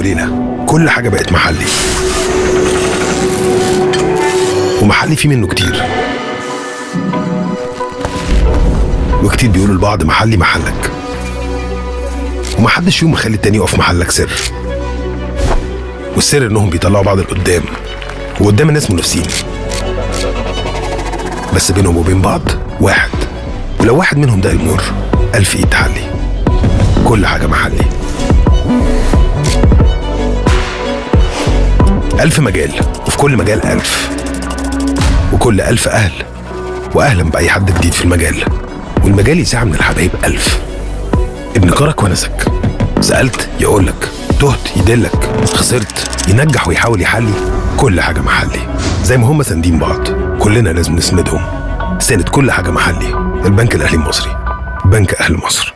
وليلة كل حاجة بقت محلي، ومحلي فيه منه كتير، وكتير بيقولوا لبعض محلي محلك، ومحدش فيهم مخلي التاني يقف محلك سر. والسر انهم بيطلعوا بعض لقدام وقدام الناس منافسين، بس بينهم وبين بعض واحد، ولو واحد منهم ده المر 1000 ايد تحلي. كل حاجة محلي، 1000 مجال، وفي كل مجال 1000، وكل 1000 أهل، وأهلا بأي حد جديد في المجال، والمجال يساع من الحبايب 1000. ابن كرك ونسك، سألت يقولك، تهت يدلك، خسرت ينجح ويحاول يحلي. كل حاجة محلي، زي ما هم ساندين بعض كلنا لازم نسندهم. ساند كل حاجة محلي. البنك الأهلي المصري، بنك أهل مصر.